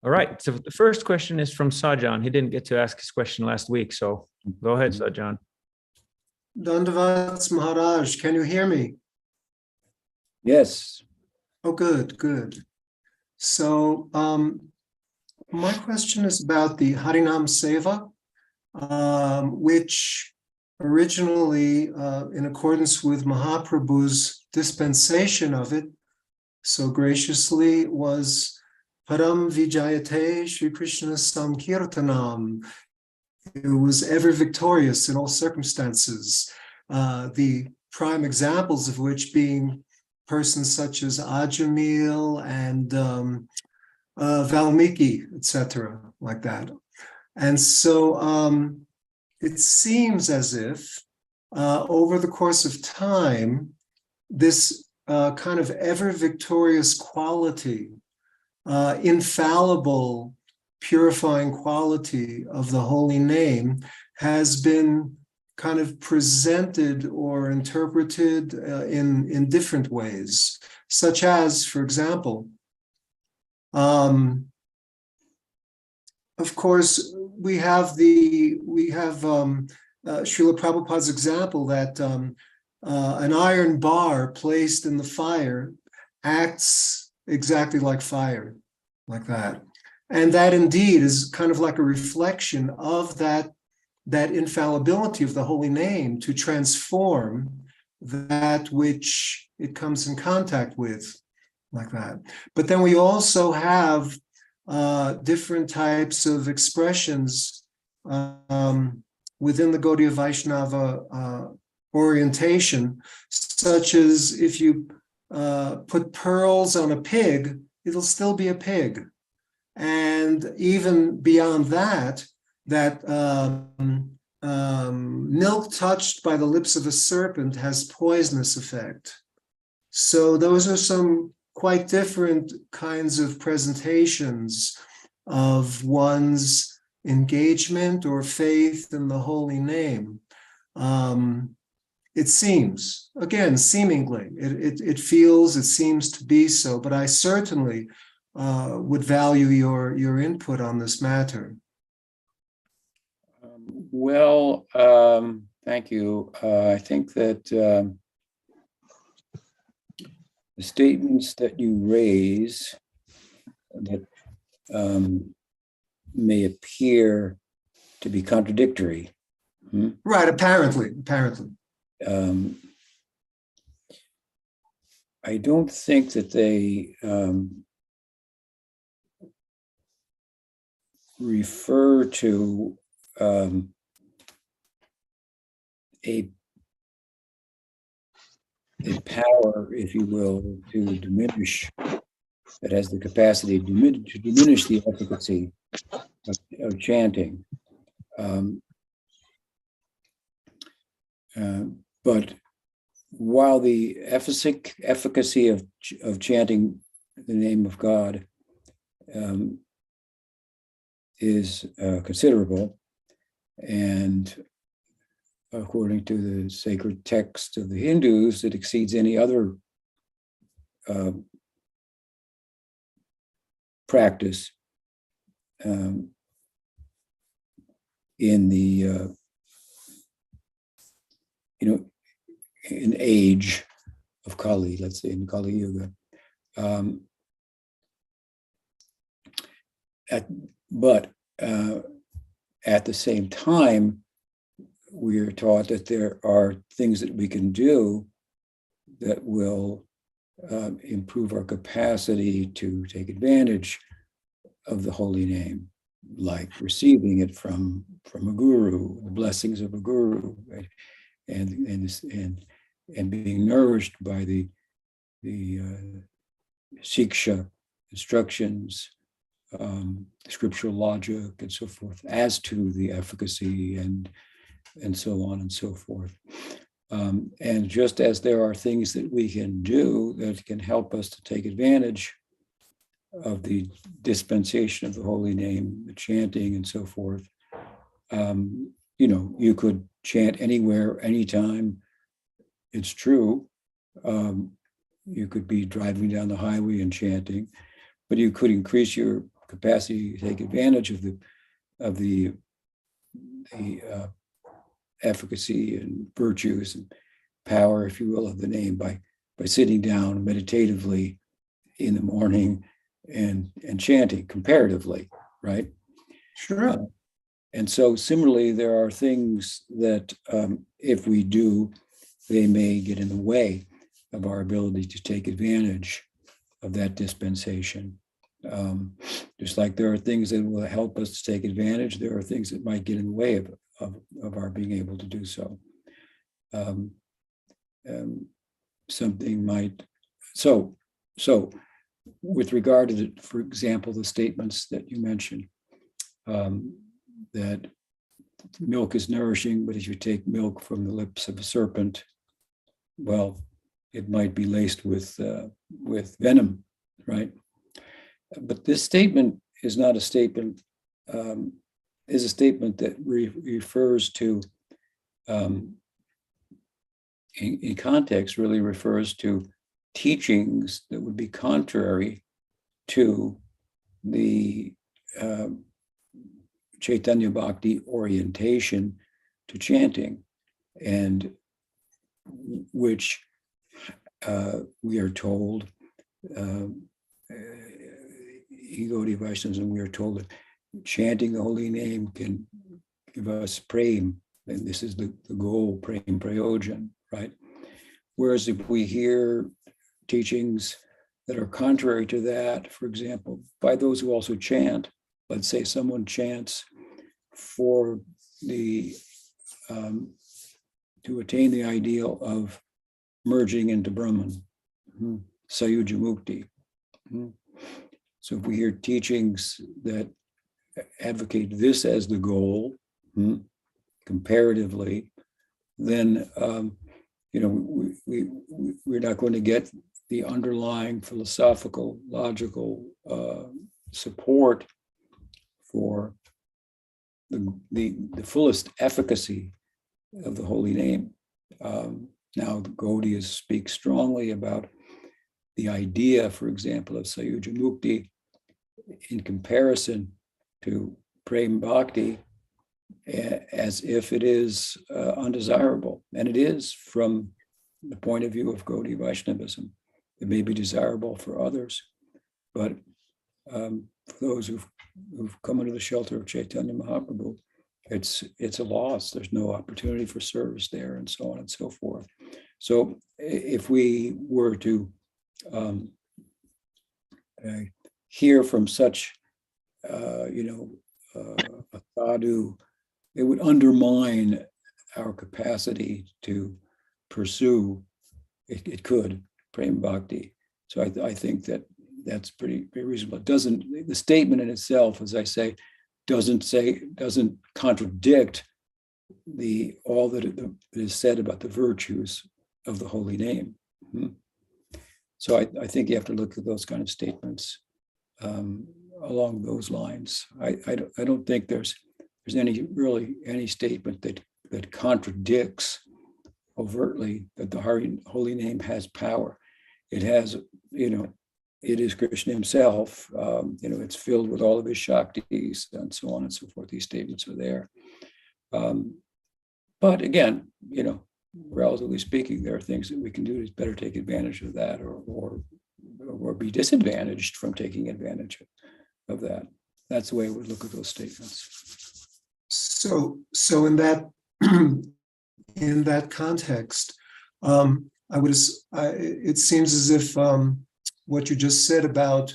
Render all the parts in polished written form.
All right. So the first question is from Sajan. He didn't get to ask his question last week. So go ahead, Sajan. Dandavats Maharaj, can you hear me? Yes. Oh, good, good. So my question is about the Harinam Seva, which originally, in accordance with Mahaprabhu's dispensation of it, so graciously, was Param Vijayate Sri Krishna Sankirtanam. It was ever victorious in all circumstances. The prime examples of which being persons such as Ajamil and Valmiki, etc., like that. And so it seems as if over the course of time, this kind of ever victorious quality, infallible, purifying quality of the holy name has been kind of presented or interpreted in different ways, such as, for example, of course, we have Srila Prabhupada's example that an iron bar placed in the fire acts exactly like fire, like that. And that indeed is kind of like a reflection of that infallibility of the holy name to transform that which it comes in contact with, like that. But then we also have different types of expressions within the Gaudiya Vaishnava orientation, such as if you put pearls on a pig, it'll still be a pig. And even beyond that, milk touched by the lips of a serpent has poisonous effect. So those are some quite different kinds of presentations of one's engagement or faith in the holy name. It seems, again, seemingly, it feels, it seems to be so, but I certainly would value your input on this matter. Well, thank you. I think that the statements that you raise that may appear to be contradictory. Right, apparently. I don't think that they refer to a power, if you will, to diminish, that has the capacity to diminish the efficacy of chanting. But while the efficacy of chanting the name of God is considerable, and according to the sacred text of the Hindus, it exceeds any other practice in the in age of Kali, let's say in Kali Yuga. But at the same time, we are taught that there are things that we can do that will improve our capacity to take advantage of the holy name, like receiving it from a guru, the blessings of a guru, right? and being nourished by the siksha instructions, scriptural logic, and so forth, as to the efficacy and so on and so forth. And just as there are things that we can do that can help us to take advantage of the dispensation of the holy name, the chanting and so forth, you could chant anywhere, anytime. It's true. You could be driving down the highway and chanting, but you could increase your capacity to take advantage of the efficacy and virtues and power, if you will, of the name by sitting down meditatively in the morning and chanting comparatively, right? Sure. And so similarly, there are things that if we do, they may get in the way of our ability to take advantage of that dispensation. Just like there are things that will help us to take advantage, there are things that might get in the way of our being able to do so. Something might, so with regard to, for example, the statements that you mentioned, that milk is nourishing, but if you take milk from the lips of a serpent, well, it might be laced with venom, right? But this statement is not a statement, is a statement that refers to, in context, really refers to teachings that would be contrary to the Chaitanya Bhakti orientation to chanting, and which we are told, Gaudiya Vaishnavas, and we are told that chanting the holy name can give us prem, and this is the goal, prem prayojan, right? Whereas if we hear teachings that are contrary to that, for example, by those who also chant, let's say someone chants for the to attain the ideal of merging into Brahman, sayuja mukti. So if we hear teachings that advocate this as the goal, comparatively, then we're not going to get the underlying philosophical, logical support for the fullest efficacy of the holy name. Now, the Gaudiyas speak strongly about the idea, for example, of sayuja mukti in comparison to prem bhakti, as if it is undesirable. And it is from the point of view of Gaudiya Vaishnavism. It may be desirable for others, but for those who've come under the shelter of Chaitanya Mahaprabhu, it's a loss. There's no opportunity for service there, and so on and so forth. So if we were to hear from such, a sadhu, it would undermine our capacity to pursue. It could prem bhakti. So I think that that's pretty reasonable. It doesn't, the statement in itself, as I say, doesn't contradict all that is said about the virtues of the holy name. So I think you have to look at those kind of statements along those lines. I don't think there's any statement that contradicts overtly that the holy name has power. It has, it is Krishna himself. It's filled with all of his shaktis and so on and so forth. These statements are there. But again, relatively speaking, there are things that we can do to better take advantage of that, or be disadvantaged from taking advantage of that. That's the way I would look at those statements. So in that in that context, it seems as if what you just said about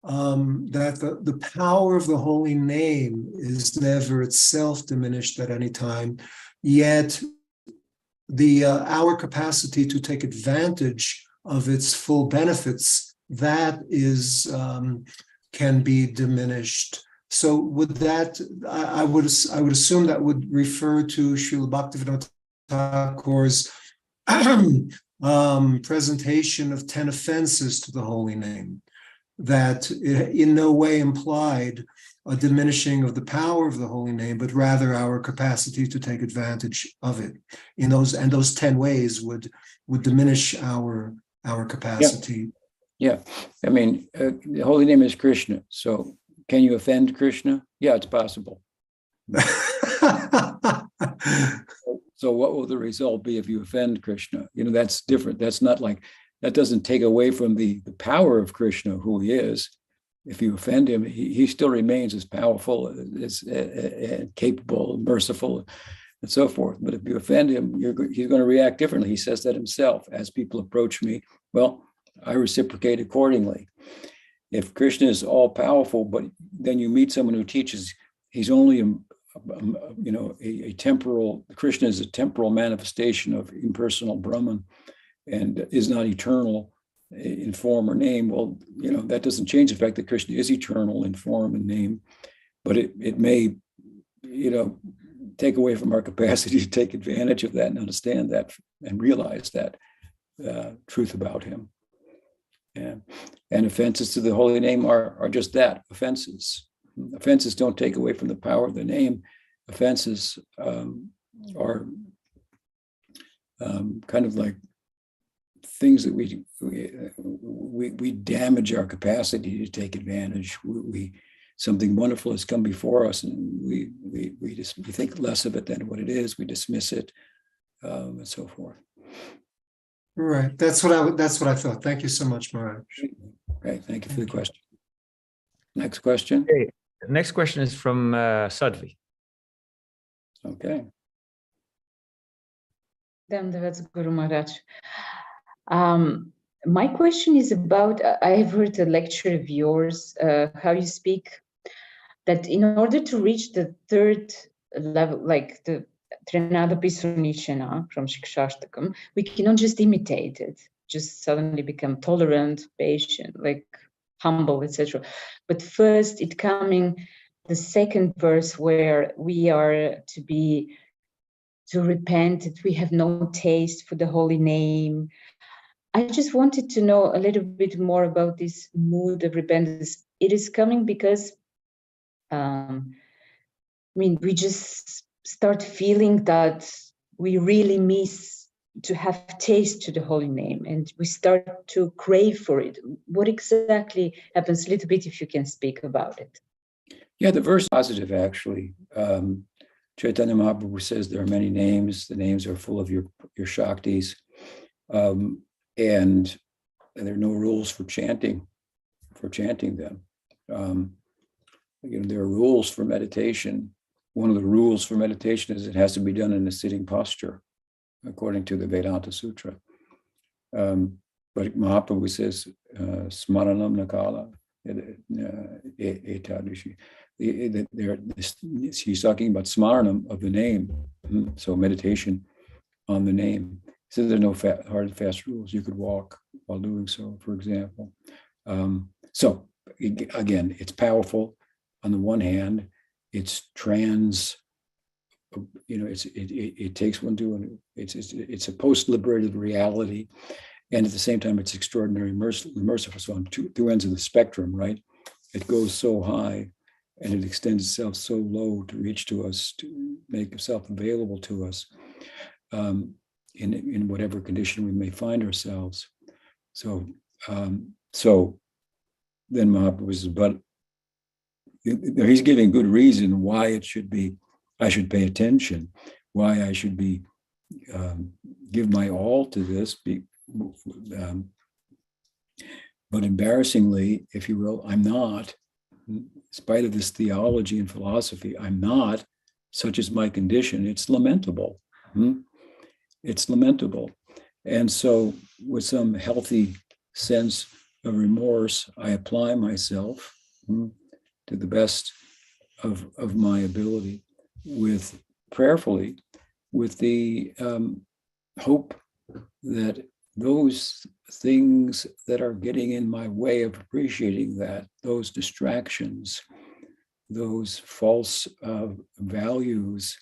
that the power of the holy name is never itself diminished at any time, yet our capacity to take advantage of its full benefits, that is can be diminished. So would that, I would assume that would refer to Srila Bhaktivinoda Thakur's presentation of 10 offenses to the holy name, that in no way implied a diminishing of the power of the holy name, but rather our capacity to take advantage of it. Those 10 ways would diminish our capacity. Yeah. I mean, the holy name is Krishna. So can you offend Krishna? Yeah, it's possible. So what will the result be if you offend Krishna? That's different. That's not like, that doesn't take away from the power of Krishna, who he is. If you offend him, he still remains as powerful, as capable, merciful, and so forth. But if you offend him, he's going to react differently. He says that himself. As people approach me, well, I reciprocate accordingly. If Krishna is all powerful, but then you meet someone who teaches he's only a temporal, Krishna is a temporal manifestation of impersonal Brahman and is not eternal in form or name, well, that doesn't change the fact that Krishna is eternal in form and name, but it may, take away from our capacity to take advantage of that and understand that and realize that truth about him. And offenses to the holy name are just that, offenses. Offenses don't take away from the power of the name. Offenses are kind of like things that we damage our capacity to take advantage. Something wonderful has come before us, and we think less of it than what it is. We dismiss it, and so forth. Right. That's what I thought. Thank you so much, Maharaj. Okay. Thank you for the question. Next question. Okay. Next question is from Sadhvi. Okay. Dandavats Guru Maharaj. My question is about, I have heard a lecture of yours, how you speak, that in order to reach the third level, like the Trinada Pisunishana from Siksastakam, we cannot just imitate it, just suddenly become tolerant, patient, like humble, etc. But first, it coming the second verse where we are to repent, that we have no taste for the holy name. I just wanted to know a little bit more about this mood of repentance. It is coming because, we just start feeling that we really miss to have taste to the holy name, and we start to crave for it. What exactly happens? A little bit, if you can speak about it. Yeah, the verse is positive, actually. Caitanya Mahaprabhu says there are many names. The names are full of your Shaktis. And there are no rules for chanting them. There are rules for meditation. One of the rules for meditation is it has to be done in a sitting posture, according to the Vedanta Sutra. But Mahaprabhu says, smaranam nakala etadishi. He's talking about smaranam of the name. So meditation on the name. He says there are no hard and fast rules. You could walk while doing so, for example. So again, it's powerful. On the one hand, it's it takes one to, it's a post-liberated reality. And at the same time, it's extraordinarily merciful. So on two ends of the spectrum, right? It goes so high and it extends itself so low to reach to us, to make itself available to us in whatever condition we may find ourselves. So then Mahaprabhu says, but he's giving good reason why it should be, I should pay attention, why I should be, give my all to this. But embarrassingly, if you will, I'm not, in spite of this theology and philosophy, I'm not, such is my condition. It's lamentable. It's lamentable. And so with some healthy sense of remorse, I apply myself to the best of my ability, with prayerfully, with the hope that those things that are getting in my way of appreciating that, those distractions, those false values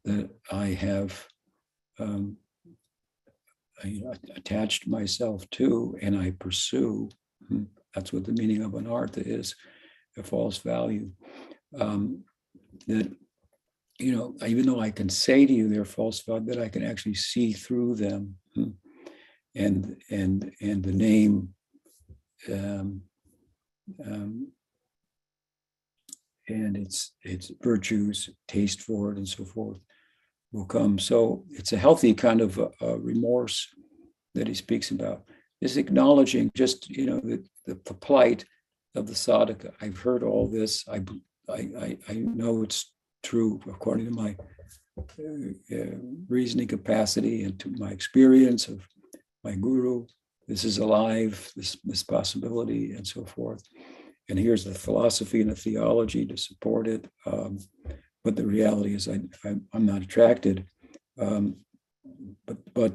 that I have attached myself to and I pursue, that's what the meaning of anartha is, a false value, that, even though I can say to you they're false value, that I can actually see through them. And the name and its virtues, taste for it, and so forth will come. So it's a healthy kind of remorse that he speaks about. Is acknowledging just the plight of the sadhaka. I've heard all this. I know it's true according to my reasoning capacity and to my experience of my guru. This is alive, this possibility, and so forth. And here's the philosophy and the theology to support it. But the reality is I'm not attracted. But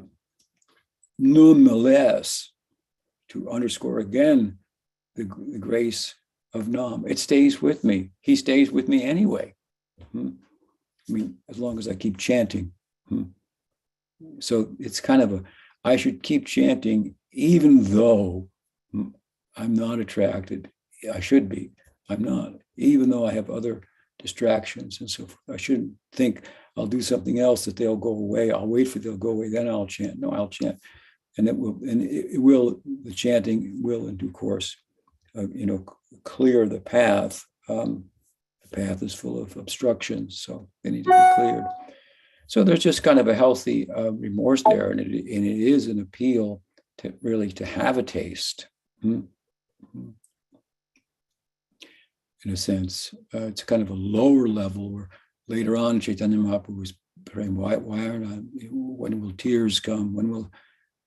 nonetheless, to underscore again the grace of Nam, it stays with me. He stays with me anyway. I mean, as long as I keep chanting. So it's kind of I should keep chanting even though I'm not attracted. I should be. I'm not. Even though I have other distractions and so forth. I shouldn't think I'll do something else that they'll go away. I'll wait for they'll go away, then I'll chant. No, I'll chant. And the chanting will in due course, clear the path. The path is full of obstructions, so they need to be cleared. So there's just kind of a healthy remorse there, and it is an appeal to really to have a taste. In a sense, it's kind of a lower level where later on Chaitanya Mahaprabhu was praying, when will tears come? When will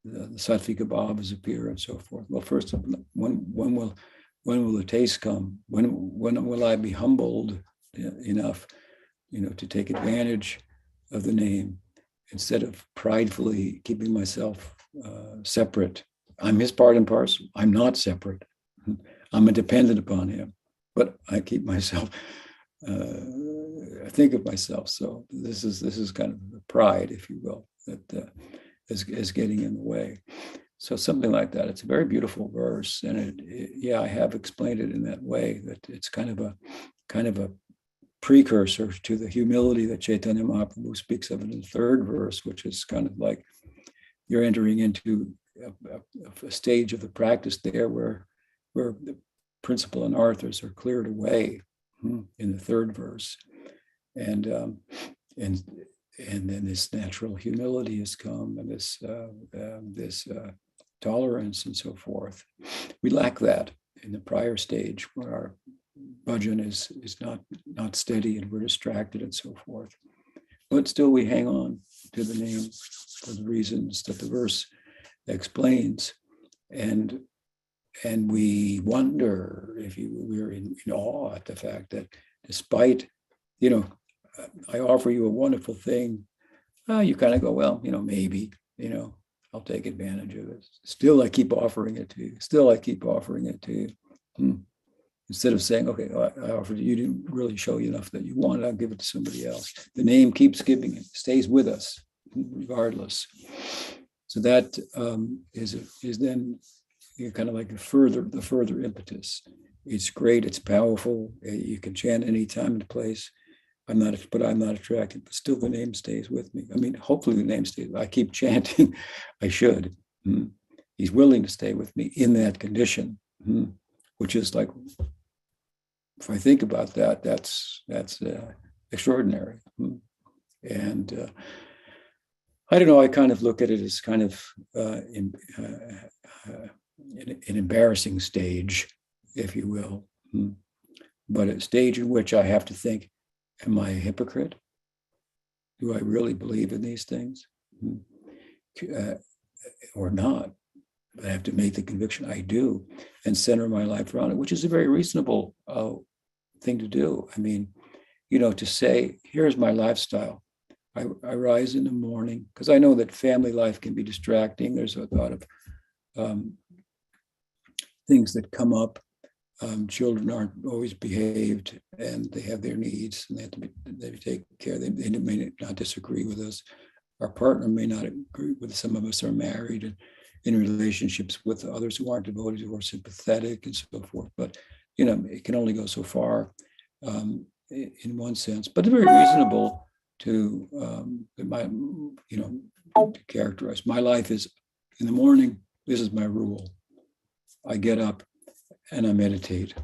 the sattvika bhavas appear and so forth? Well, first, when will the taste come? When will I be humbled enough, to take advantage of the name instead of pridefully keeping myself separate? I'm his part and parcel. I'm not separate. I'm a dependent upon him, but I keep myself. I think of myself. So this is kind of the pride, if you will, that is getting in the way. So something like that. It's a very beautiful verse, and I have explained it in that way, that it's kind of a precursor to the humility that Chaitanya Mahaprabhu speaks of in the third verse, which is kind of like you're entering into a stage of the practice there where the principle and arthas are cleared away in the third verse, and then this natural humility has come, and this tolerance and so forth. We lack that in the prior stage where our bhajan is not steady and we're distracted and so forth. But still we hang on to the name for the reasons that the verse explains. And we wonder, we're in awe at the fact that despite, I offer you a wonderful thing, you kind of go, well, maybe, I'll take advantage of it. Still, I keep offering it to you. Still, I keep offering it to you. Instead of saying, okay, I offered it, you didn't really show you enough that you wanted, I'll give it to somebody else. The name keeps giving it, stays with us, regardless. So that is then kind of like the further impetus. It's great, it's powerful. You can chant any time and place. I'm not attracted, but still the name stays with me. I mean, hopefully the name stays. I keep chanting. I should. He's willing to stay with me in that condition, which is like, if I think about that, that's extraordinary. And I don't know. I kind of look at it as kind of an embarrassing stage, if you will, but a stage in which I have to think, am I a hypocrite? Do I really believe in these things or not? I have to make the conviction I do and center my life around it, which is a very reasonable thing to do. I mean, to say, here's my lifestyle. I rise in the morning, because I know that family life can be distracting. There's a lot of things that come up. Children aren't always behaved, and they have their needs, and they have to take care. They may not disagree with us. Our partner may not agree with. Some of us are married and in relationships with others who aren't devoted or sympathetic and so forth. But it can only go so far in one sense. But it's very reasonable to to characterize. My life is in the morning. This is my rule. I get up and I meditate.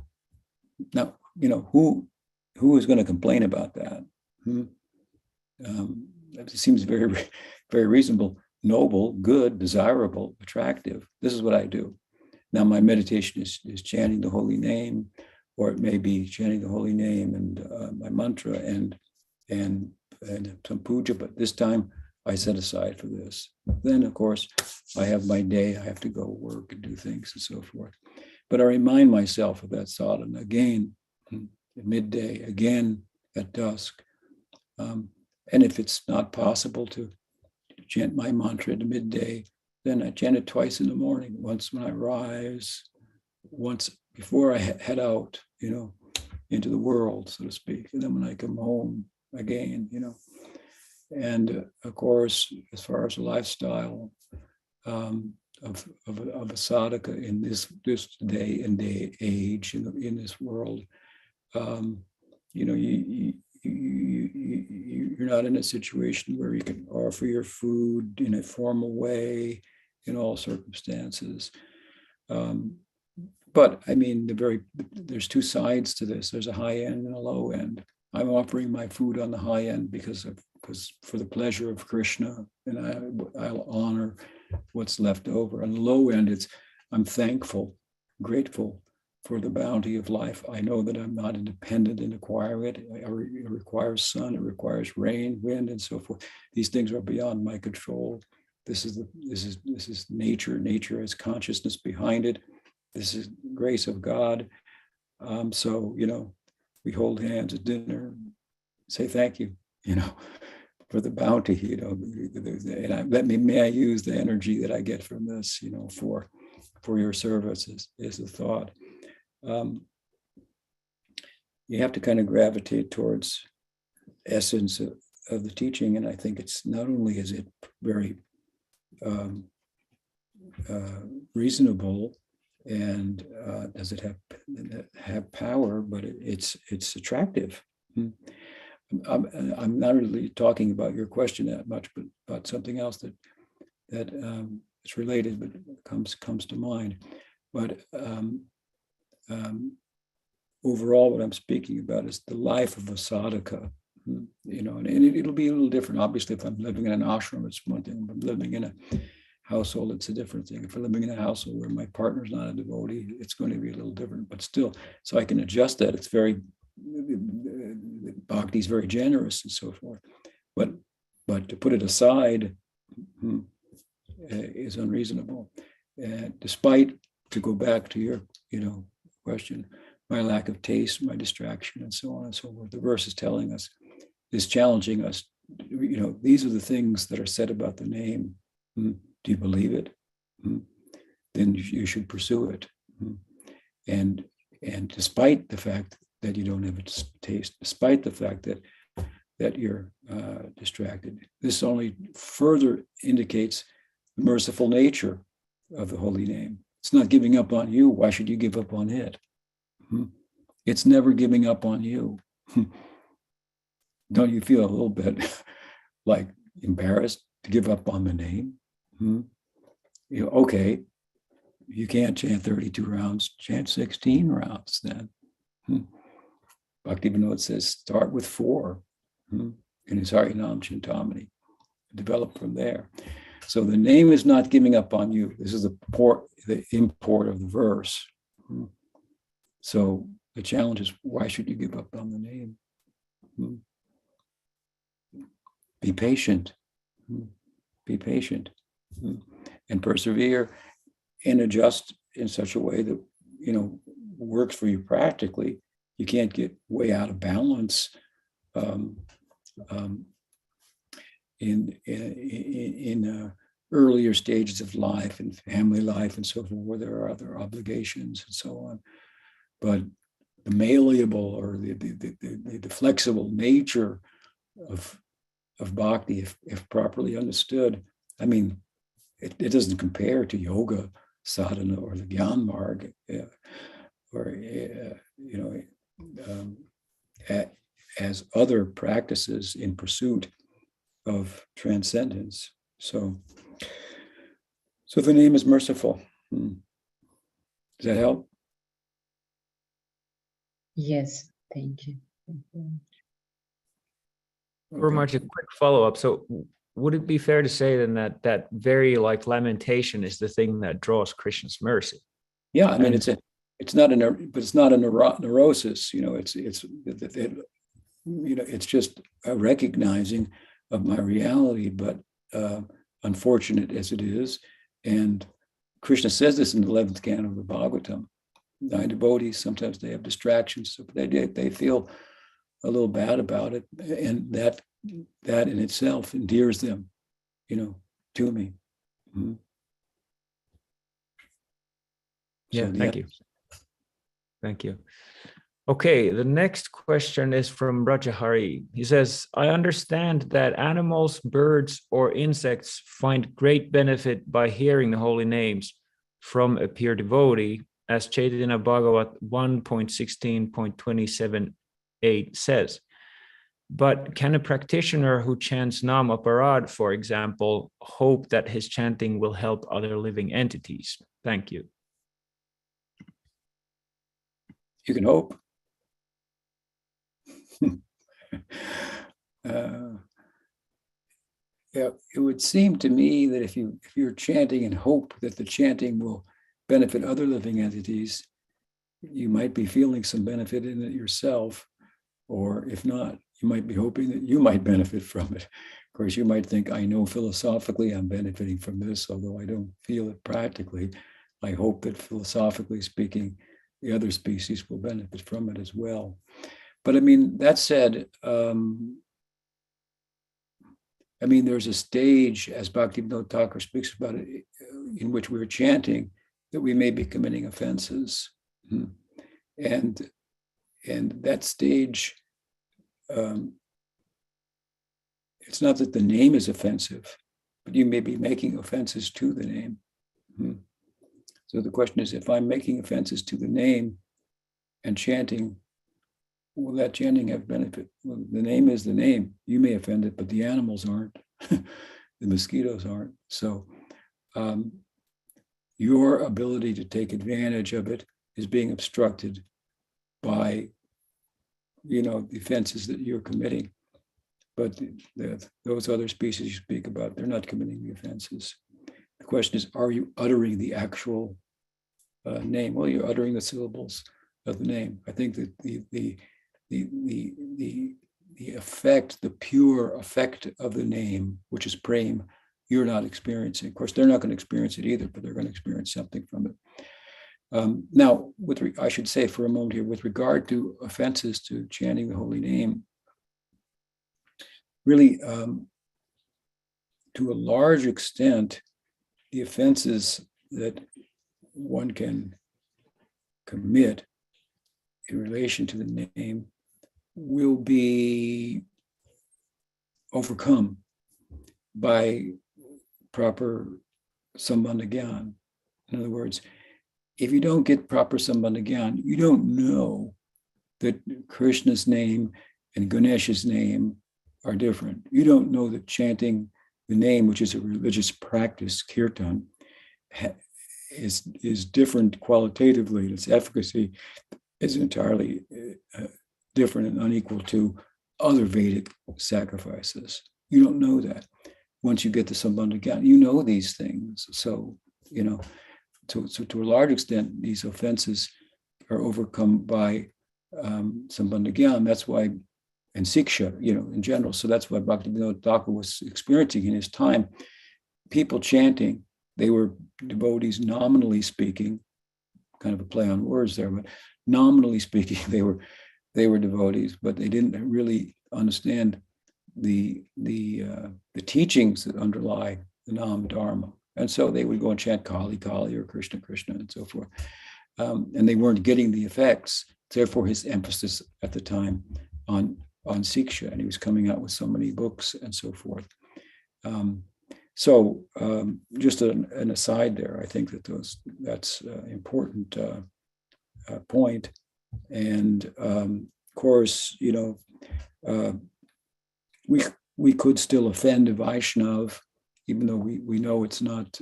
Now, who who is going to complain about that? It seems very, very reasonable, noble, good, desirable, attractive. This is what I do. Now, my meditation is chanting the holy name, or it may be chanting the holy name and my mantra and some puja, but this time I set aside for this. Then, of course, I have my day. I have to go work and do things and so forth. But I remind myself of that sadhana again at midday, again at dusk. And if it's not possible to chant my mantra at midday, then I chant it twice in the morning, once when I rise, once before I head out, into the world, so to speak. And then when I come home again, And of course, as far as the lifestyle of a sadhaka in this day and age in this world, you're not in a situation where you can offer your food in a formal way in all circumstances. But I mean, there's two sides to this. There's a high end and a low end. I'm offering my food on the high end because for the pleasure of Krishna, and I'll honor what's left over. On the low end, I'm thankful, grateful for the bounty of life. I know that I'm not independent in acquiring it. It requires sun, it requires rain, wind, and so forth. These things are beyond my control. This is nature. Nature has consciousness behind it. This is grace of God. So we hold hands at dinner, say thank you, for the bounty, and may I use the energy that I get from this, for your service is the thought. You have to kind of gravitate towards essence of the teaching, and I think it's not only is it very reasonable, and does it have power, but it's attractive. I'm not really talking about your question that much, but about something else that it's related, but comes to mind. But overall, what I'm speaking about is the life of a sadhaka. And it'll be a little different. Obviously, if I'm living in an ashram, it's one thing. If I'm living in a household, it's a different thing. If I'm living in a household where my partner's not a devotee, it's going to be a little different. But still, so I can adjust that. It's bhakti is very generous and so forth. But to put it aside is unreasonable. And despite, to go back to your question, my lack of taste, my distraction, and so on and so forth. The verse is telling us, is challenging us. These are the things that are said about the name. Do you believe it? Then you should pursue it. And despite the fact that you don't have a taste, despite the fact that you're distracted, this only further indicates the merciful nature of the holy name. It's not giving up on you. Why should you give up on it? It's never giving up on you. Don't you feel a little bit like embarrassed to give up on the name? Okay, you can't chant 32 rounds, chant 16 rounds then. Bhaktivinoda says, start with 4 in his Harinama Chintamani. Develop from there. So the name is not giving up on you. This is the import of the verse. So the challenge is, why should you give up on the name? Be patient. Be patient. And persevere and adjust in such a way that, works for you practically. You can't get way out of balance in earlier stages of life and family life and so forth, where there are other obligations and so on. But the malleable or the flexible nature of bhakti, if properly understood, I mean, it doesn't compare to yoga sadhana or the Gyan Marg, as other practices in pursuit of transcendence. So the name is merciful. Does that help? Yes, thank you. Or March, a quick follow-up. So would it be fair to say then that that very like lamentation is the thing that draws Krishna's mercy? Yeah, I mean, And- it's not a neurosis. It's just a recognizing of my reality, but unfortunate as it is. And Krishna says this in the 11th canto of the Bhagavatam. 9 devotees, sometimes they have distractions, so they feel a little bad about it, and that in itself endears them, to me. Mm-hmm. Yeah, thank you. Thank you. Okay, the next question is from Rajahari. He says, I understand that animals, birds, or insects find great benefit by hearing the holy names from a pure devotee, as Chaitanya Bhagavat 1.16.27.8 says. But can a practitioner who chants Nam Aparad, for example, hope that his chanting will help other living entities? Thank you. You can hope. Yeah, it would seem to me that if you're chanting and hope that the chanting will benefit other living entities, you might be feeling some benefit in it yourself, or if not, you might be hoping that you might benefit from it. Of course, you might think, I know philosophically I'm benefiting from this, although I don't feel it practically. I hope that philosophically speaking, the other species will benefit from it as well. But I mean, that said, there's a stage, as Bhaktivinoda Thakur speaks about it, in which we're chanting, that we may be committing offenses. And that stage, it's not that the name is offensive, but you may be making offenses to the name. So the question is, if I'm making offenses to the name and chanting, will that chanting have benefit? Well, the name is the name. You may offend it, but the animals aren't. The mosquitoes aren't. So your ability to take advantage of it is being obstructed by, the offenses that you're committing. But those other species you speak about, they're not committing the offenses. The question is, are you uttering the actual name? Well, you're uttering the syllables of the name. I think that the effect, the pure effect of the name, which is prem, you're not experiencing. Of course, they're not going to experience it either, but they're going to experience something from it. Now, I should say for a moment here, with regard to offenses to chanting the holy name, really, to a large extent, the offenses that one can commit in relation to the name will be overcome by proper sambandha-gyan. In other words, if you don't get proper sambandha-gyan, you don't know that Krishna's name and Ganesha's name are different. You don't know that chanting the name, which is a religious practice, kirtan, is different qualitatively. Its efficacy is entirely different and unequal to other Vedic sacrifices. You don't know that. Once you get to sambandha-gyan, you know these things. So, to a large extent, these offenses are overcome by sambandha-gyan. That's why, and siksha, in general. So that's why Bhaktivinoda Thakur was experiencing in his time. People chanting, they were devotees nominally speaking, kind of a play on words there, but nominally speaking, they were devotees, but they didn't really understand the teachings that underlie the Nam Dharma. And so they would go and chant Kali, Kali, or Krishna, Krishna, and so forth. And they weren't getting the effects. Therefore, his emphasis at the time on Siksha, and he was coming out with so many books and so forth. Just an aside there, I think that's an important point. And of course, we could still offend a Vaishnav, even though we know it's not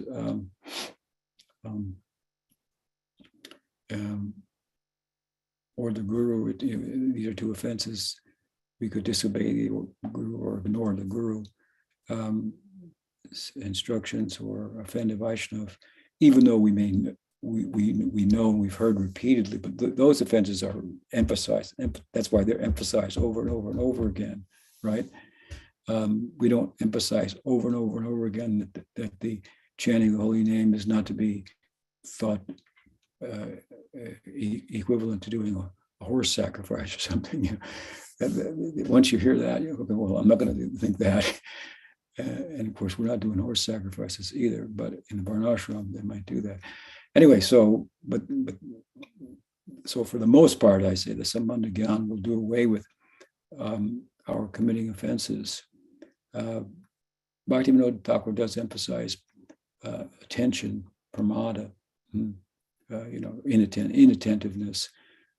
or the guru. These are two offenses. We could disobey the guru or ignore the guru instructions or offend a Vaishnava, even though we know and we've heard repeatedly, but those offenses are emphasized. That's why they're emphasized over and over and over again, right? We don't emphasize over and over and over again that the chanting of the holy name is not to be thought equivalent to doing a horse sacrifice or something. Once you hear that, you go, well, I'm not going to think that. And of course, we're not doing horse sacrifices either, but in the Varnashram, they might do that. Anyway, so for the most part, I say the Sambandha Gyan will do away with our committing offenses. Bhaktivinoda Thakur does emphasize attention, pramada, inattentiveness,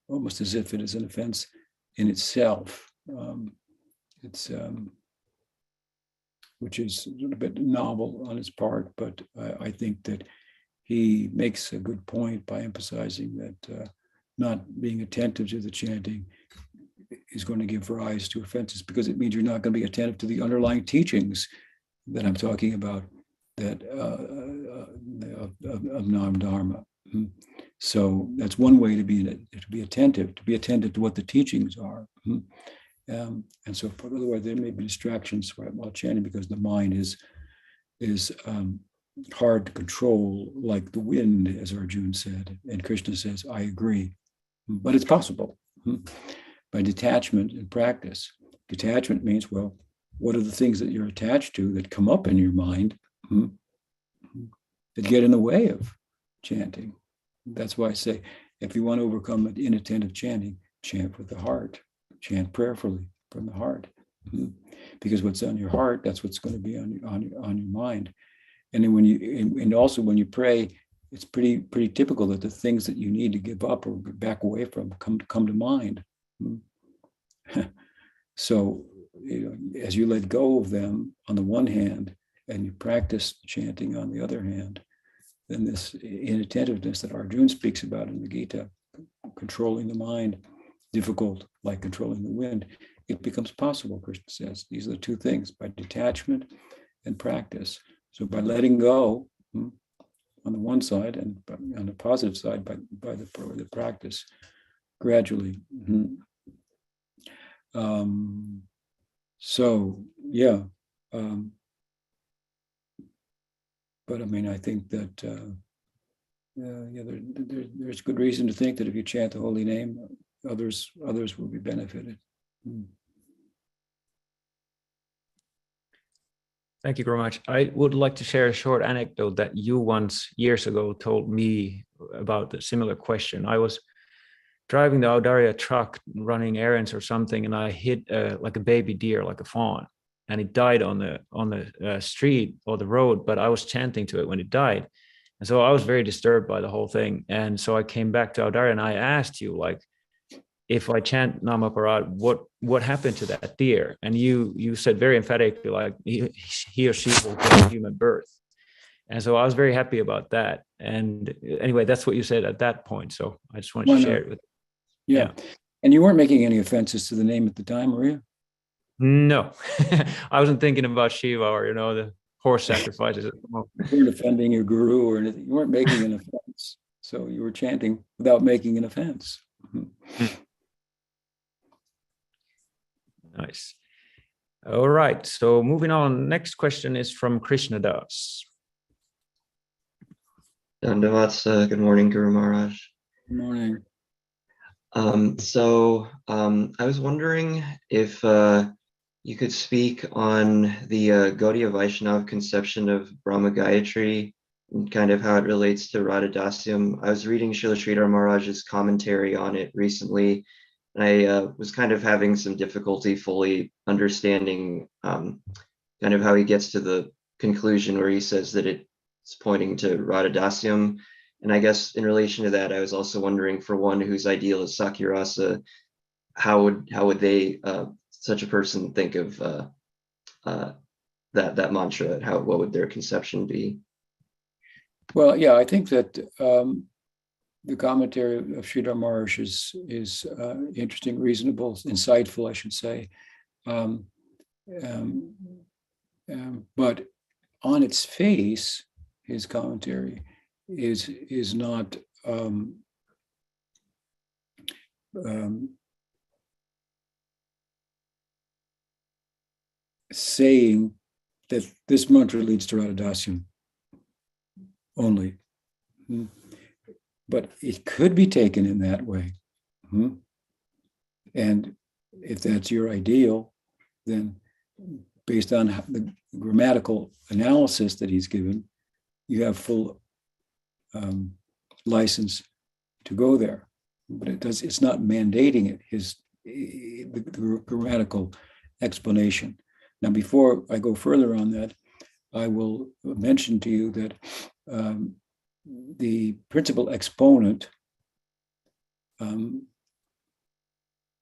almost as if it is an offense in itself. Which is a little bit novel on his part, but I think that he makes a good point by emphasizing that not being attentive to the chanting is going to give rise to offenses, because it means you're not going to be attentive to the underlying teachings that I'm talking about, that of Nam Dharma. So that's one way to be attentive to what the teachings are. And so, otherwise, there may be distractions while chanting, because the mind is hard to control, like the wind, as Arjuna said. And Krishna says, "I agree," but it's possible by detachment and practice. Detachment means, well, what are the things that you're attached to that come up in your mind that get in the way of chanting? That's why I say, if you want to overcome inattentive chanting, chant with the heart. Chant prayerfully from the heart, because what's on your heart, that's what's going to be on your mind. And then when you pray, it's pretty typical that the things that you need to give up or back away from come to mind. So as you let go of them on the one hand, and you practice chanting on the other hand, then this inattentiveness that Arjuna speaks about in the Gita, controlling the mind, difficult like controlling the wind, it becomes possible, Krishna says. These are the two things, by detachment and practice. So by letting go on the one side, and on the positive side, by the practice, gradually. But I mean, I think that there's good reason to think that if you chant the holy name, others will be benefited. Thank you very much. I would like to share a short anecdote that you once, years ago, told me about a similar question. I was driving the Audarya truck, running errands or something, and I hit like a baby deer, like a fawn, and it died on the street or the road, but I was chanting to it when it died. And so I was very disturbed by the whole thing. And so I came back to Audarya and I asked you, like, if I chant Namaparad, what happened to that deer? And you said very emphatically, like, he or she will get human birth. And so I was very happy about that. And anyway, that's what you said at that point. So I just wanted to share it with you. Yeah. And you weren't making any offenses to the name at the time, were you? No, I wasn't thinking about Shiva or, the horse sacrifices. You weren't offending your guru or anything. You weren't making an offense. So you were chanting without making an offense. Nice. All right. So moving on. Next question is from Krishna Das. Dandavats, good morning, Guru Maharaj. Good morning. I was wondering if you could speak on the Gaudiya Vaishnava conception of Brahma-gayatri and kind of how it relates to Radha-dasyam. I was reading Srila Sridhara Maharaja's commentary on it recently, and I was kind of having some difficulty fully understanding kind of how he gets to the conclusion where he says that it's pointing to Radha-dasyam. And I guess in relation to that, I was also wondering, for one whose ideal is sakhya-rasa, how would they such a person think of that mantra? What would their conception be? Well, yeah, I think that the commentary of Sridhar Maharaj is interesting, reasonable, insightful, I should say. But on its face, his commentary is not saying that this mantra leads to Radha-dasyam only. But it could be taken in that way. And if that's your ideal, then based on the grammatical analysis that he's given, you have full license to go there. But it's not mandating it, the grammatical explanation. Now, before I go further on that, I will mention to you that the principal exponent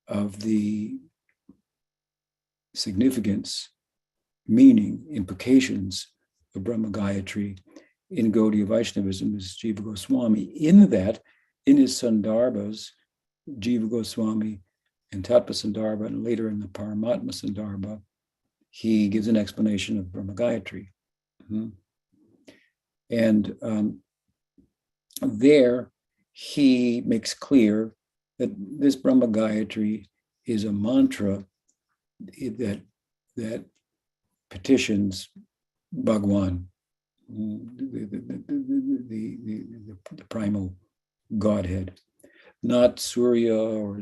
of the significance, meaning, implications of Brahma-gayatri in Gaudiya Vaishnavism is Jiva Goswami. In that, in his Sandarbhas, Jiva Goswami and Tattva Sandarbha, and later in the Paramatma Sandarbha, he gives an explanation of Brahma-gayatri. And there he makes clear that this Brahma-gayatri is a mantra that petitions Bhagwan, the primal Godhead, not Surya or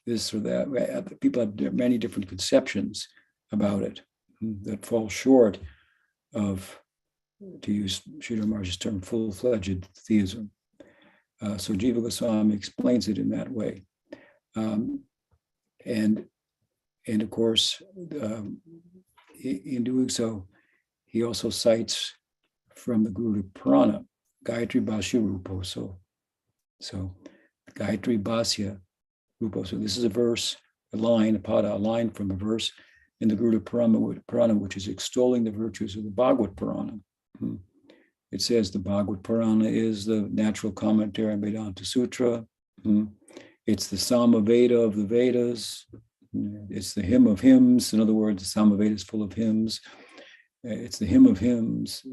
this or that. People have many different conceptions about it that fall short of, to use Sridhar Maharaj's term, full-fledged theism. So Jiva Goswami explains it in that way. And of course, in doing so, he also cites from the Guru Purana, Gayatri Bhashya Rupo. So Gayatri Bhashya Rupo. So this is a verse, a line, a pada, a line from a verse in the Guru Purana, which is extolling the virtues of the Bhagavad Purana. It says the Bhagavad Purana is the natural commentary on Vedanta Sutra. It's the Samaveda of the Vedas. It's the hymn of hymns. In other words, the Samaveda is full of hymns. It's the hymn of hymns.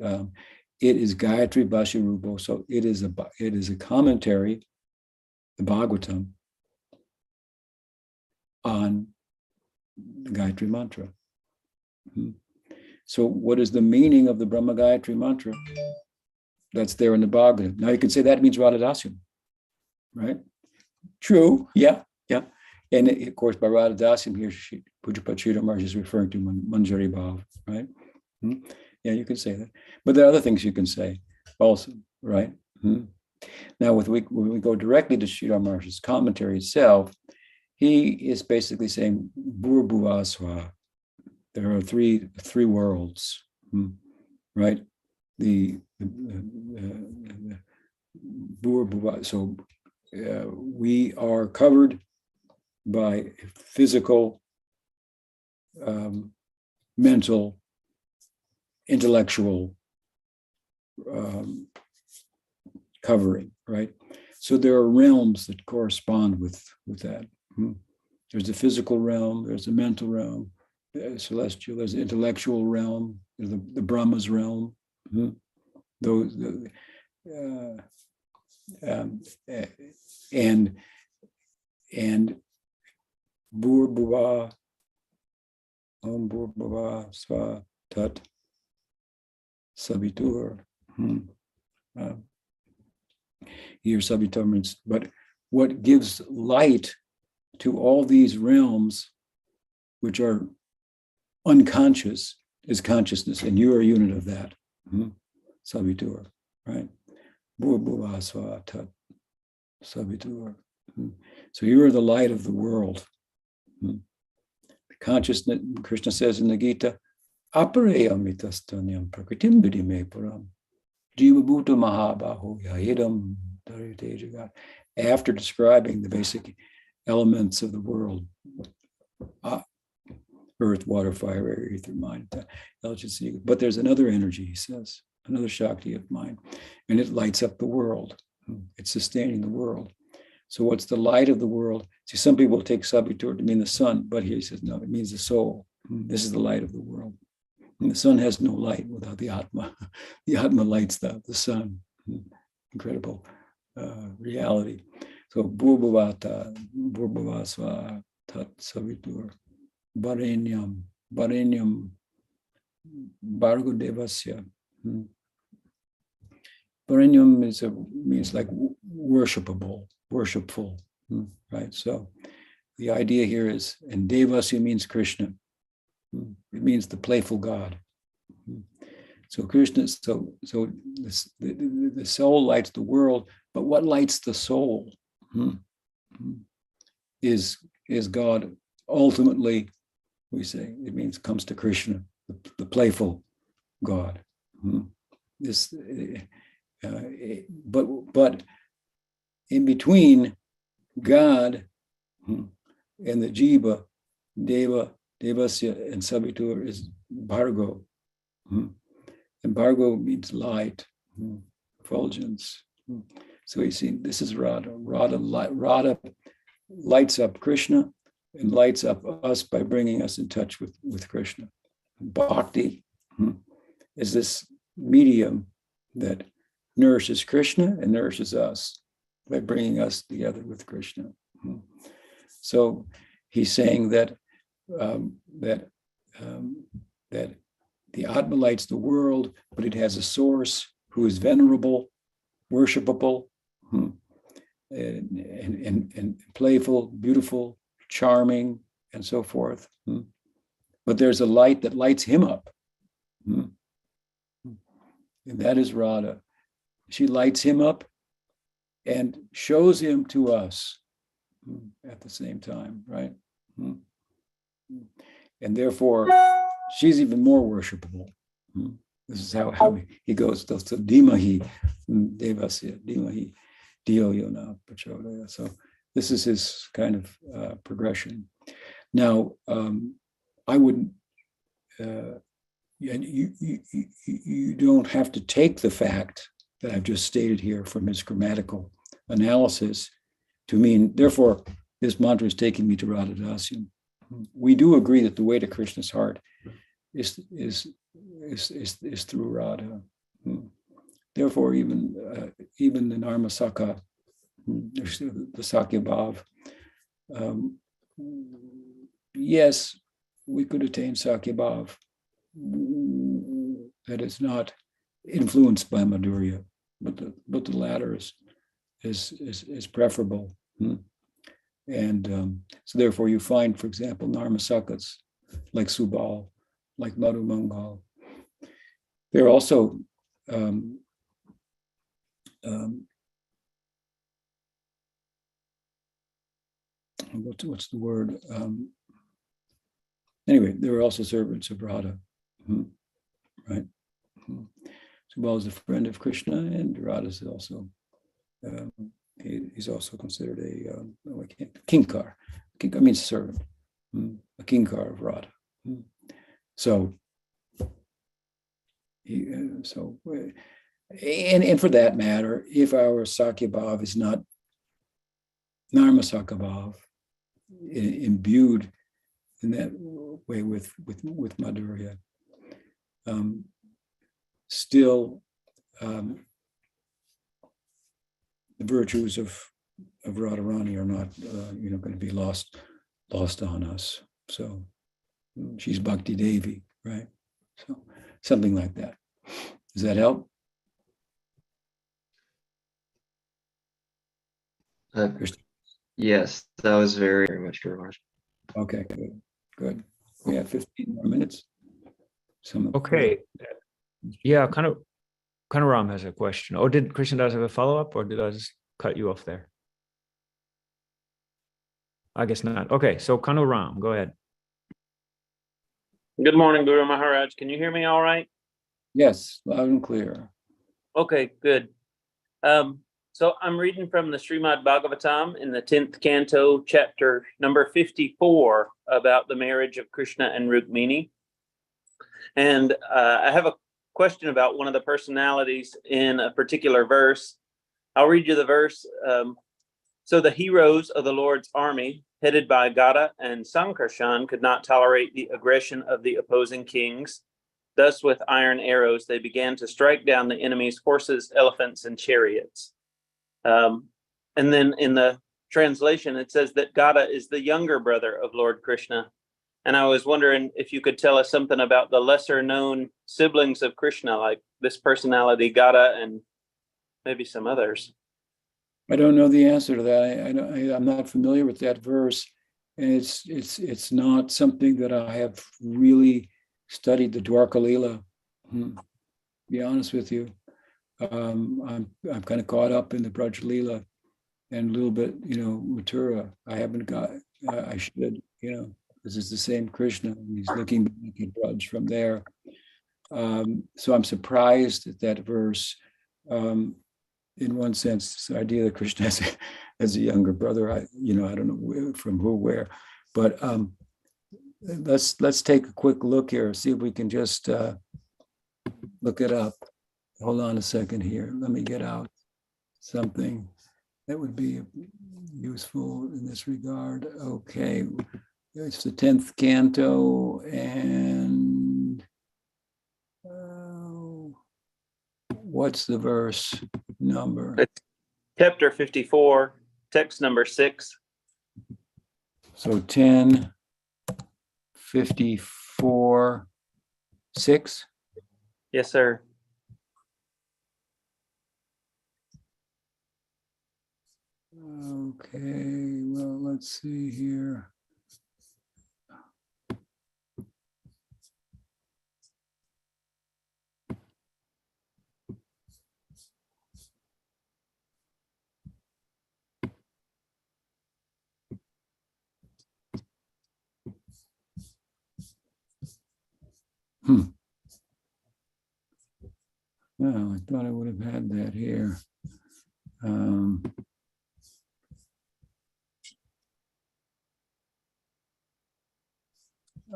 It is Gayatri Bhashya Rupo. So it is a commentary, the Bhagavatam, on the Gayatri mantra. So what is the meaning of the Brahma-gayatri mantra? That's there in the Bhagavatam. Now you can say that means Radha-dasyam, right? True, yeah. And of course, by Radha-dasyam here, Pujapad Sridhar Maharaj is referring to Manjari Bhav, right? Yeah, you can say that. But there are other things you can say also, right? Now, when we go directly to Sridhar Maharaj's commentary itself, he is basically saying, Bhur-bhuvasva. There are three worlds, right? The Bhur-bhuva. So we are covered by physical, mental, intellectual covering, right? So there are realms that correspond with that. There's the physical realm, there's the mental realm, celestial, there's the intellectual realm, there's the Brahma's realm. And Bhur-bhuva, Om Bhur-bhuva Sva Tat Savitur. Here Savitur means, but what gives light to all these realms, which are unconscious, is consciousness, and you are a unit of that. Savitur, right? Bhur-bhuva Sva Tat Savitur. So you are the light of the world. The consciousness, Krishna says in the Gita, Aparayamitasthanyam prakritim vidime puram jiva bhuta mahabaho yahidam darite jagat. After describing the basic elements of the world, earth, water, fire, air, ether, mind, but there's another energy, he says, another Shakti of mind, and it lights up the world. It's sustaining the world. So what's the light of the world? See, some people take sabitur to mean the sun, but here he says, no, it means the soul. This is the light of the world. And the sun has no light without the Atma. The Atma lights the sun. Incredible reality. So Bhurbhavata, Bhurbhavasva, Tat Savitur, Varenyam, Bhargo Devasya. Varenyam means like worshipable, worshipful, right? So the idea here is, and Devasya means Krishna. It means the playful God. So Krishna, so the soul lights the world, but what lights the soul is God. Ultimately, we say it means comes to Krishna, the playful God. But in between God and the Jiva, Devasya and Savitur is Bhargo. And Bhargo means light, effulgence. So you see, this is Radha. Radha lights up Krishna and lights up us by bringing us in touch with Krishna. Bhakti is this medium that nourishes Krishna and nourishes us by bringing us together with Krishna. So he's saying that the Atma lights the world, but it has a source who is venerable, worshipable, and playful, beautiful, charming, and so forth. But there's a light that lights him up. And that is Radha. She lights him up and shows him to us at the same time, right? And therefore, she's even more worshipable. This is how he goes. So Dimahi, Devasya, Dimahi, Dio Yona Prachodaya. So this is his kind of progression. Now, I wouldn't, you don't have to take the fact that I've just stated here from his grammatical analysis to mean, therefore, this mantra is taking me to Radha-dasyam. We do agree that the way to Krishna's heart is through Radha. Therefore, even the Narmasaka, the Sakya Bhav, yes, we could attain Sakya Bhav that is not influenced by Madhurya, but the latter is preferable. And so therefore you find, for example, Narmasakas like Subal, like Madhu Mangal. They're also what's the word? Anyway, they were also servants of Radha, right? Subal is a friend of Krishna, and Radha is also he's also considered a kinkar. Kinkar means servant, a kinkar of Radha. So, and for that matter, if our Sakya Bhav is not Narmasaka Bhav, imbued in that way with Madhurya, still the virtues of Radharani are not going to be lost on us. So she's Bhakti Devi, right? So something like that. Does that help? Yes, that was very, very much good. Okay, good. We have 15 more minutes. Okay. Yeah, kind of Ram has a question. Or did Krishnadas have a follow-up, or did I just cut you off there? I guess not. Okay, so Kanu Ram, go ahead. Good morning, Guru Maharaj. Can you hear me all right? Yes, loud and clear. Okay, good. So I'm reading from the Srimad Bhagavatam in the 10th canto, chapter number 54, about the marriage of Krishna and Rukmini. And I have a question about one of the personalities in a particular verse. I'll read you the verse. So the heroes of the Lord's army, headed by Gada and Sankarshan, could not tolerate the aggression of the opposing kings. Thus, with iron arrows, they began to strike down the enemy's horses, elephants, and chariots. And then in the translation, it says that Gada is the younger brother of Lord Krishna. And I was wondering if you could tell us something about the lesser known siblings of Krishna, like this personality Gada and maybe some others. I don't know the answer to that. I'm not familiar with that verse, and it's not something that I have really studied the Dwarka Leela. Be honest with you, I'm kind of caught up in the Braj Leela and a little bit, Mathura. I haven't got. I should, this is the same Krishna, and he's looking back at Braj from there. So I'm surprised at that verse. In one sense, the idea that Krishna has a younger brother, I don't know from who, where, but let's take a quick look here, see if we can just look it up. Hold on a second here. Let me get out something that would be useful in this regard. Okay, it's the 10th canto, and what's the verse number? It's chapter 54, text number 6. So 10, 54, 6? Yes, sir. Okay, well, let's see here. Well, I thought I would have had that here.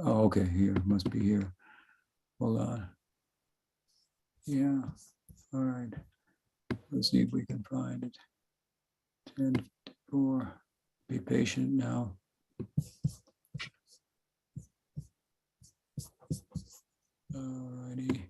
Oh, okay, here, it must be here. Hold on. Yeah, all right. Let's see if we can find it. 10:04. Be patient now. All righty.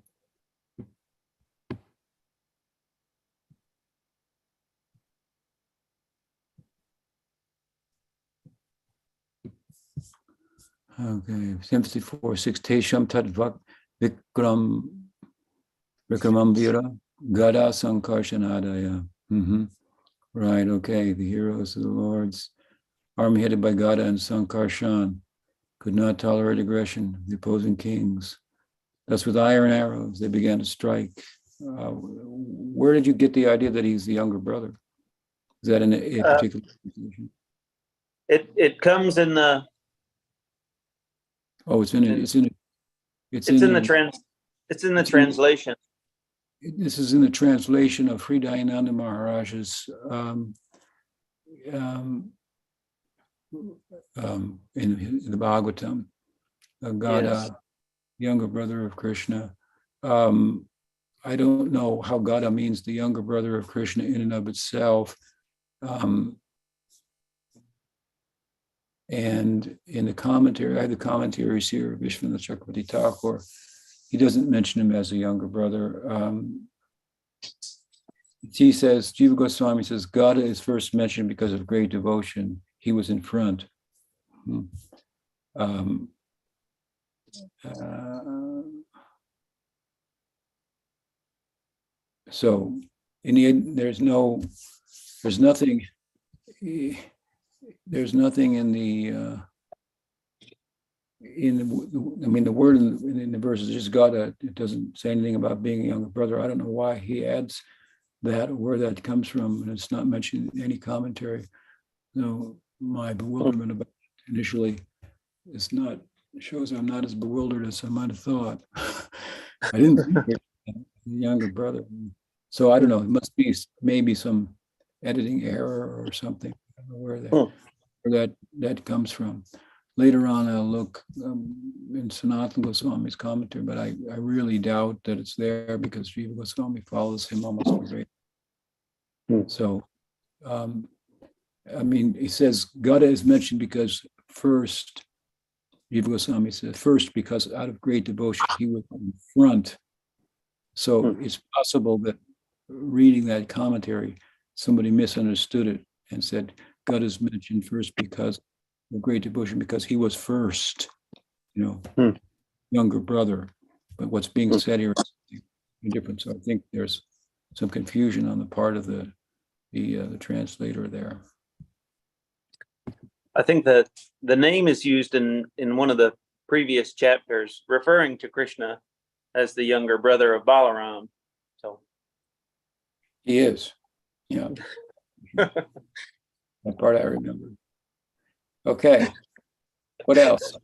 Okay, 54:6. Tesham tat vikramam vira gada sankarshanadaya. Right, okay. The heroes of the Lord's army headed by Gada and Sankarshan could not tolerate aggression of the opposing kings. Thus, with iron arrows, they began to strike. Where did you get the idea that he's the younger brother? Is that in a particular position? It comes in the. Oh, it's in the translation. This is in the translation of Sri Dayananda Maharaja's in the Bhagavatam. Gada, yes. Younger brother of Krishna. I don't know how Gada means the younger brother of Krishna in and of itself. And in the commentary, I have the commentaries here of Vishwanath Chakravarti Thakur. He doesn't mention him as a younger brother. He says, Jiva Goswami says, Gada is first mentioned because of great devotion. He was in front. So in the end, there's nothing in the the word in the verse is just Gada. It doesn't say anything about being a younger brother. I don't know why he adds that or where that comes from, and it's not mentioned in any commentary. So my bewilderment about it initially shows I'm not as bewildered as I might have thought. I didn't think it was a younger brother. So I don't know. It must be maybe some editing error or something. I don't know where that comes from. Later on, I'll look in Sanatana Goswami's commentary, but I really doubt that it's there because Jiva Goswami follows him almost verbatim. So, I mean, he says Gada is mentioned because first, Jiva Goswami says, first because out of great devotion he was in front. So it's possible that reading that commentary, somebody misunderstood it and said Gada is mentioned first because of great devotion, because he was first, younger brother. But what's being said here is different. So I think there's some confusion on the part of the translator there. I think that the name is used in one of the previous chapters, referring to Krishna as the younger brother of Balaram. So he is, yeah. That part I remember. Okay, what else?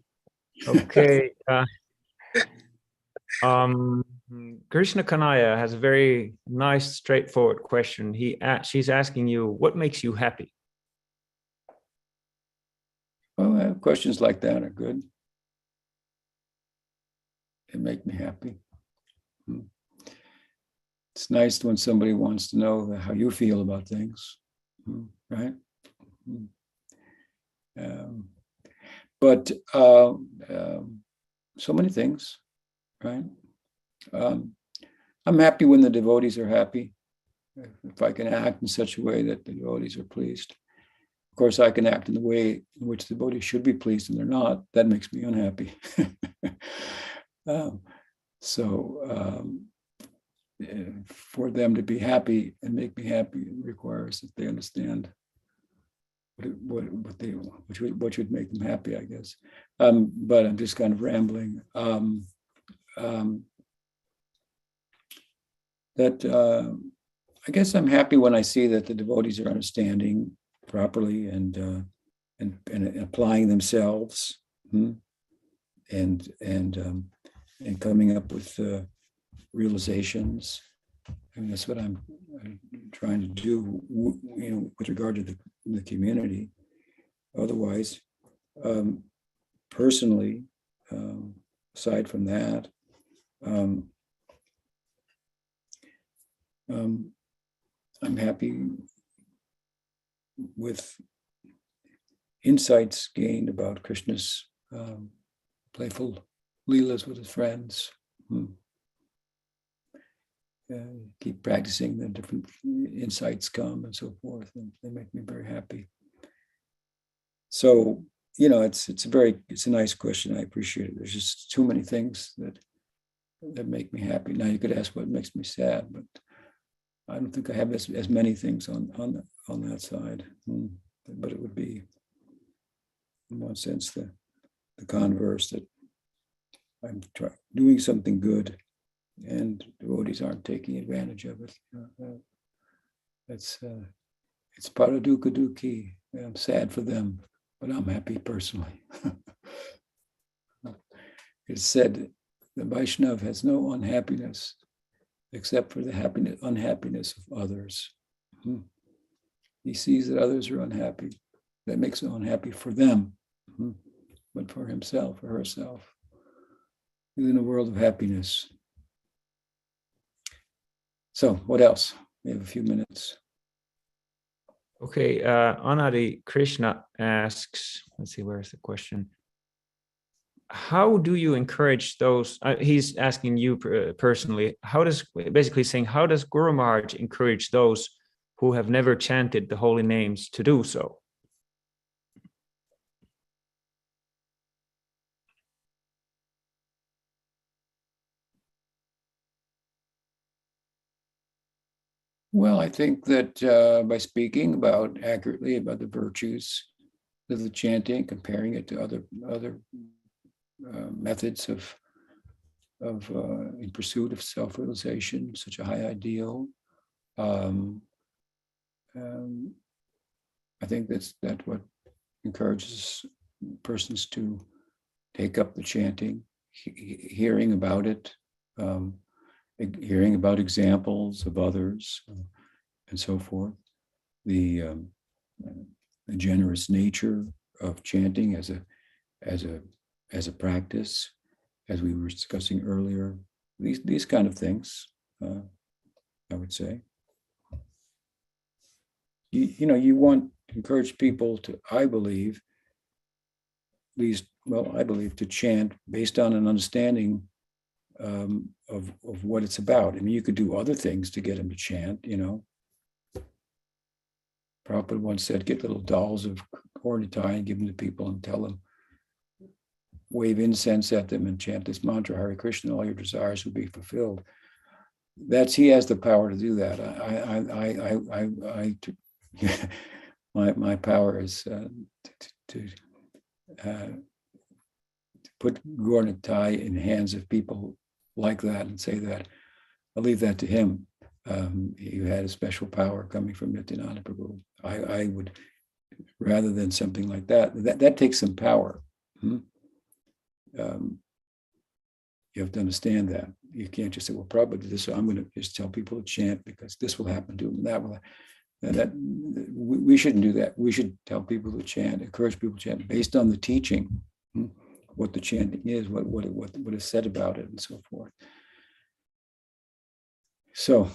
Okay. Krishna Kanaya has a very nice, straightforward question. She's asking you, what makes you happy? Well, questions like that are good. They make me happy. It's nice when somebody wants to know how you feel about things, right? But so many things, right? I'm happy when the devotees are happy. If I can act in such a way that the devotees are pleased. Of course, I can act in the way in which the devotees should be pleased and they're not. That makes me unhappy. For them to be happy and make me happy requires that they understand what should make them happy, I guess. But I'm just kind of rambling. I guess I'm happy when I see that the devotees are understanding properly and applying themselves, and coming up with realizations. I mean, that's what I'm trying to do, with regard to the community. Otherwise, personally, aside from that, I'm happy with insights gained about Krishna's playful leelas with his friends. Keep practicing, the different insights come and so forth, and they make me very happy. So, it's a nice question. I appreciate it. There's just too many things that make me happy. Now you could ask what makes me sad, but I don't think I have as many things on that side. But it would be, in one sense, the converse, that I'm doing something good and devotees aren't taking advantage of it. It's paradukkha dukkhi. I'm sad for them, but I'm happy personally. It's said the Vaishnava has no unhappiness except for the unhappiness of others. He sees that others are unhappy. That makes him unhappy for them, but for himself or herself. He's in a world of happiness. So what else? We have a few minutes. Okay, Anadi Krishna asks, let's see, where's the question? How do you encourage those, he's asking you personally, how does Guru Maharaj encourage those who have never chanted the holy names to do so? Well, I think that by speaking accurately about the virtues of the chanting, comparing it to other methods of in pursuit of self-realization, such a high ideal, I think that what encourages persons to take up the chanting, hearing about it, hearing about examples of others, and so forth. The generous nature of chanting as a practice, as we were discussing earlier. These kind of things, I would say. you want to encourage people to, I believe, at least, well, I believe, to chant based on an understanding of what it's about. I mean, you could do other things to get them to chant, Prabhupada once said, get little dolls of Hornitai and give them to people and tell them, wave incense at them and chant this mantra, Hare Krishna, all your desires will be fulfilled. He has the power to do that. My power is to put Gornitai in the hands of people like that and say that. I'll leave that to him. He had a special power coming from Nityananda Prabhu. I would, rather than something like that takes some power. You have to understand that. You can't just say, well, Prabhupada did this, so I'm going to just tell people to chant because this will happen to them, that will. We shouldn't do that. We should tell people to chant, encourage people to chant based on the teaching, what the chanting is, what is said about it, and so forth. So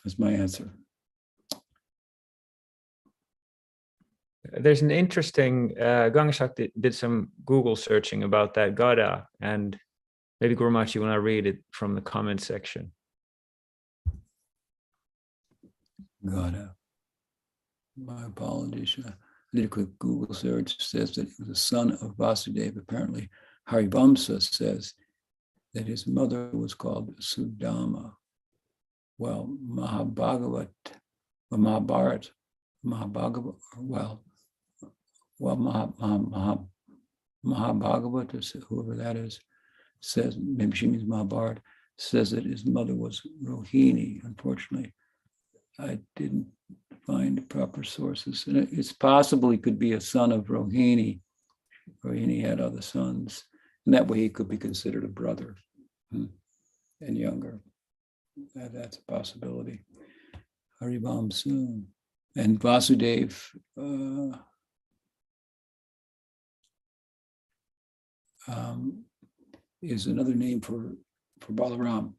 that's my answer. There's an interesting, Gangashakti did some Google searching about that Gada, and maybe Guru Maharaj, you want to read it from the comment section. Gada. My apologies. I did a quick Google search. It says that he was the son of Vasudeva. Apparently, Haribamsa says that his mother was called Sudama. Well, Mahabhagavata, Mahabhagavata, whoever that is, says, maybe she means Mahabharata, says that his mother was Rohini. Unfortunately, I didn't find proper sources. And it's possible he could be a son of Rohini. Rohini had other sons. And that way he could be considered a brother and younger. That's a possibility. Haribam soon. And Vasudev is another name for Balaram.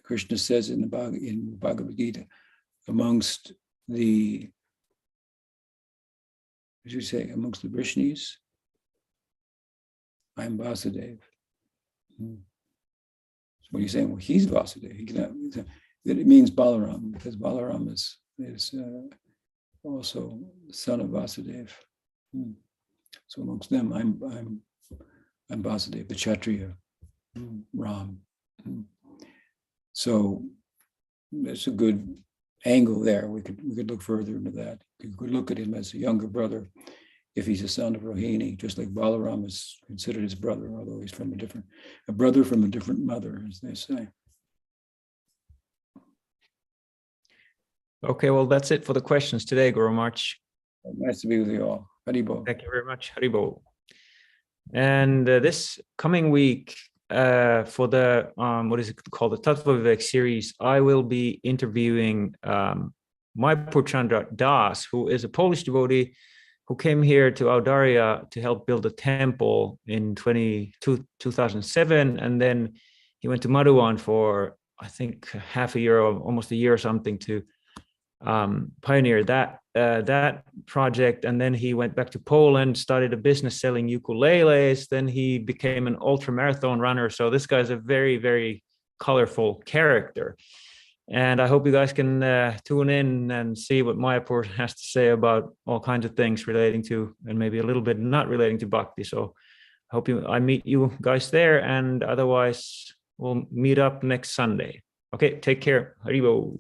Krishna says in the Bhagavad Gita, amongst the, as you say, amongst the Vrishnis, I'm Vasudev. So when you're saying, well, he's Vasudev, it means Balaram, because Balaram is also the son of Vasudev. So amongst them, I'm Vasudev, the Kshatriya, Ram. So there's a good angle there. We could look further into that. You could look at him as a younger brother if he's a son of Rohini, just like Balaram is considered his brother, although he's from a brother from a different mother, as they say. Okay, well, that's it for the questions today, Guru Maharaj. Nice to be with you all. Haribol. Thank you very much, Haribol. And this coming week, for the what is it called, the Tattva Vivek series, I will be interviewing Mahaprabhu Chandra Das, who is a Polish devotee who came here to Audarya to help build a temple in 2007, and then he went to Madhuvan for, I think, half a year or almost a year or something to pioneer that project. And then he went back to Poland, started a business selling ukuleles. Then he became an ultra marathon runner. So this guy's a very, very colorful character. And I hope you guys can tune in and see what Mayapur has to say about all kinds of things relating to, and maybe a little bit not relating to bhakti. So I hope I meet you guys there, and otherwise we'll meet up next Sunday. Okay, take care. Haribo.